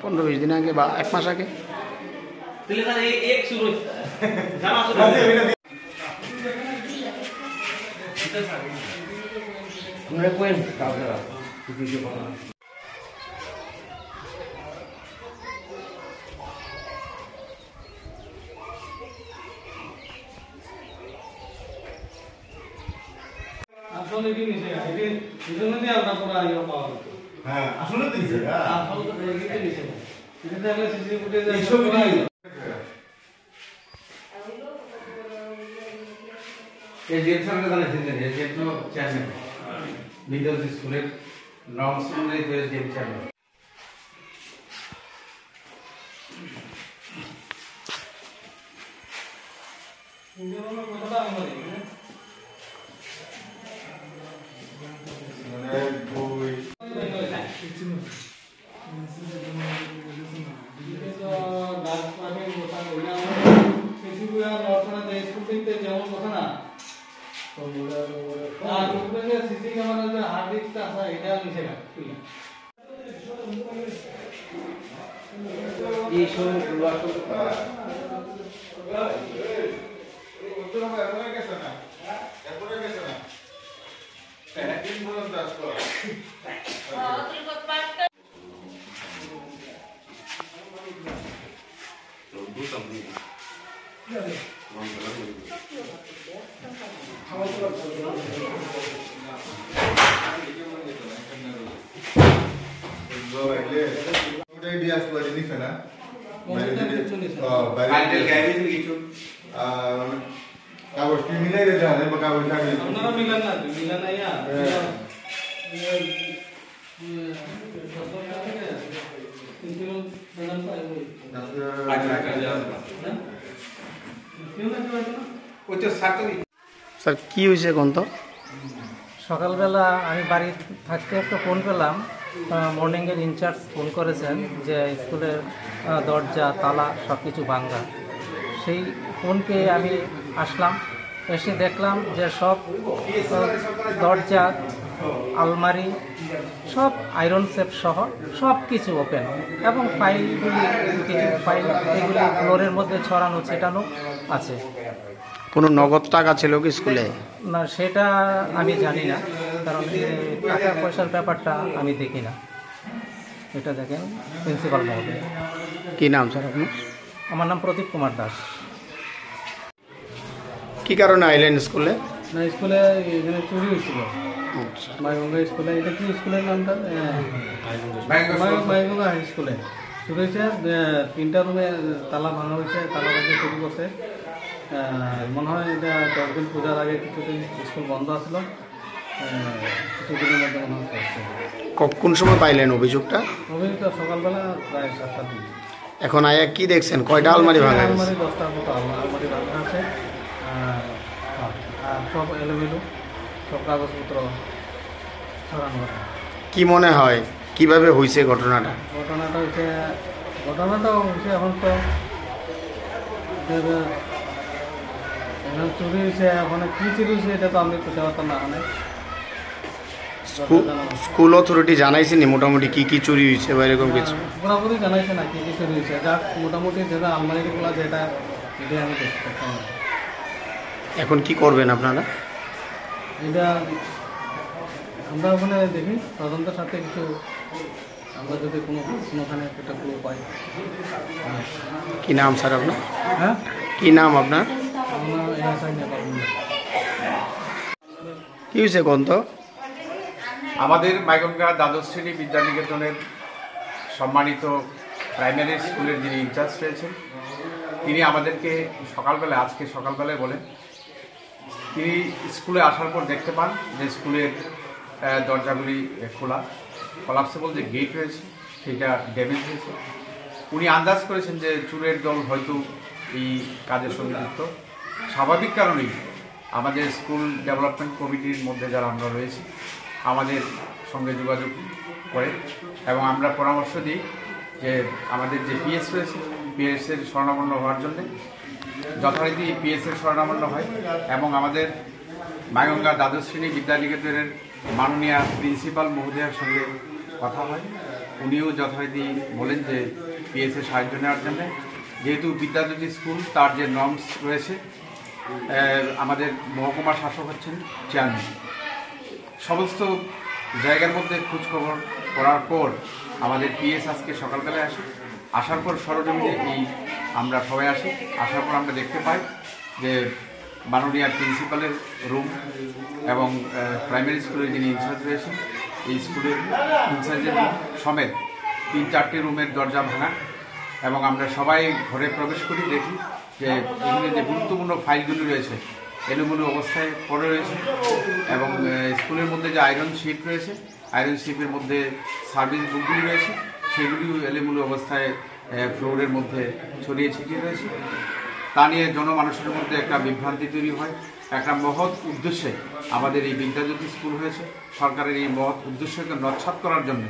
15-20 दिन आगे 1 मास आगे আসলে কি নিছে এটা এজন্য দিয়ে আমরা পুরো ইয়া পাওয়া হতো হ্যাঁ আসলে তো নিছে আসলে তো এটা নিছে এটা তাহলে সিসি ফুটেজ এইসব নাই এই যে স্যারকে জানাইছেন যে এই তো চেয়ারম্যান লিডার স্কুলের নর্মস অনুযায়ী যে চেয়ারম্যান ইঞ্জিনিয়ার কথা আমাদের सीसी कैमरा हार्ड डिस्क এটা নিচে না এই সব স্যার কি হয়েছে কোন তো সকালবেলা আমি বাড়ি থাকতে একটা ফোন পেলাম মর্নিংয়ের ইনচার্জ ফোন করেছেন যে স্কুলের দরজা তালা সব কিছু ভাঙা সেই ফোন পেয়ে আমি আসলাম এসে দেখলাম যে সব দরজা আলমারি সব আয়রন সেফ সহ সব কিছু ওপেন এবং ফাইলগুলি কিছু ফাইল এগুলি ফ্লোরের মধ্যে ছড়ানো ছেটানো আছে। কোনো নগদ টাকা ছিল কি স্কুলে? না সেটা আমি জানি না, কারণ টাকা পয়সার ব্যাপারটা আমি দেখি না। এটা দেখেন প্রিন্সিপাল মহোদয়। কি নাম স্যার আপনার? আমার নাম প্রদীপ কুমার দাস। কি কারণে আইলেন স্কুলে? না স্কুলে এখানে চুরি হয়েছিল মাইগঙ্গা স্কুলে। এটা কি স্কুলের নামটা? মাইগঙ্গা হাই স্কুলে চুরি হয়েছে। 3টা রুমে তালা ভাঙা হয়েছে, তালা ভাঙে চুরি করছে। মনে হয় এটা 10 দিন পূজার আগে কিছুদিন স্কুল বন্ধ আসছিল, কিছুদিনের মধ্যে মনে হচ্ছে। কোন সময় পাইলেন অভিযোগটা? অভিযোগটা সকালবেলা প্রায় 7টার দিকে। এখন আয়া কি দেখছেন? কয়টা আলমারি ভাঙা? আলমারি 10টার মতো আলমারি ভাঙা আছে, আর সব এলোমেলো, সব কাগজপত্র ছড়ানো আছে। কি মনে হয় কিভাবে হয়েছে ঘটনাটা? ঘটনাটা হচ্ছে এখন তো চুরি হয়েছে, এখন কি চুরি হয়েছে এটা তো আমি করতে পারতাম না। মানে স্কুল অথরিটি জানাইছেনি মোটামুটি কি কি চুরি হয়েছে বা এরকম কিছু? পুরোপুরি জানাইছে না কি কি চুরি হয়েছে, যাক মোটামুটি যেটা আলমারিগুলো যেটা এটাই আমি দেখতে পারতাম। এখন কি করবেন আপনারা? এটা আমরা ওখানে দেখি তদন্তের সাথে কিছু, আমরা যদি কোনোখানে একটা ক্লু পাই। কি নাম স্যার আপনার? হ্যাঁ কি নাম আপনার? কি হয়েছে কোন তো? আমাদের মাইগঙ্গা দ্বাদশ শ্রেণী বিদ্যানিকেতনের সম্মানিত প্রাইমারি স্কুলের যিনি ইনচার্জ রয়েছেন, তিনি আমাদেরকে আজকে সকালবেলায় বলেন তিনি স্কুলে আসার পর দেখতে পান যে স্কুলের দরজাগুলি খোলা, কলাপসেবল যে গেট রয়েছে সেটা ড্যামেজ হয়েছে। উনি আন্দাজ করেছেন যে চোরের দল হয়তো এই কাজের সঙ্গে যুক্ত। স্বাভাবিক কারণেই আমাদের স্কুল ডেভেলপমেন্ট কমিটির মধ্যে যারা আমরা রয়েছি আমাদের সঙ্গে যোগাযোগ করে এবং আমরা পরামর্শ দিই যে আমাদের যে পিএস রয়েছে পিএসের স্বর্ণাপন্ন হওয়ার জন্যে যথারীতি পিএসের স্বর্ণাপন্ন হয় এবং আমাদের মাইগঙ্গা দ্বাদশ শ্রেণী বিদ্যানিকেতনের মাননীয় প্রিন্সিপাল মহোদয়ের সঙ্গে কথা হয় উনিও যথারীতি বলেন যে পিএসএ সাহায্য নেওয়ার জন্য, যেহেতু বিদ্যাজ্যোতি স্কুল তার যে নর্মস রয়েছে, আমাদের মহকুমা শাসক হচ্ছেন চেয়ারম্যান। সমস্ত জায়গার মধ্যে খোঁজখবর করার পর আমাদের পিএস আজকে সকালবেলায় আসার পর সরজমিনে আমরা সবাই আসার পর আমরা দেখতে পাই যে মাননীয় প্রিন্সিপালের রুম এবং প্রাইমারি স্কুলের যিনি ইনচার্জ রয়েছেন এই স্কুলের ইনচার্জের রুম সমেত 3-4টি রুমের দরজা ভাঙা, এবং আমরা সবাই ঘরে প্রবেশ করি, দেখি যে এখানে যে গুরুত্বপূর্ণ ফাইলগুলি রয়েছে এলোমেলো অবস্থায় পড়ে রয়েছে, এবং স্কুলের মধ্যে যে আয়রন শিট রয়েছে আয়রন শিটের মধ্যে সার্ভিস বুকগুলি রয়েছে সেগুলিও এলোমেলো অবস্থায় ফ্লোরের মধ্যে ছড়িয়ে ছিটিয়ে রয়েছে। তা নিয়ে জনমানুষের মধ্যে একটা বিভ্রান্তি তৈরি হয়। একটা মহৎ উদ্দেশ্যে আমাদের এই বিদ্যাজ্যোতি স্কুল হয়েছে, সরকারের এই মহৎ উদ্দেশ্যকে নস্যাৎ করার জন্য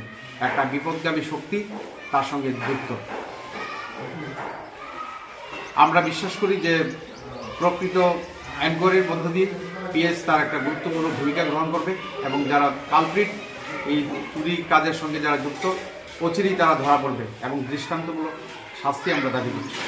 একটা বিপদগামী শক্তি তার সঙ্গে যুক্ত। আমরা বিশ্বাস করি যে প্রকৃত এনকোয়ারির মধ্য দিয়ে পিএস তার একটা গুরুত্বপূর্ণ ভূমিকা গ্রহণ করবে, এবং যারা কালপ্রিট এই চুরি কাজের সঙ্গে যারা যুক্ত অচিরেই তারা ধরা পড়বে, এবং দৃষ্টান্তমূলক শাস্তি আমরা দাবি করছি।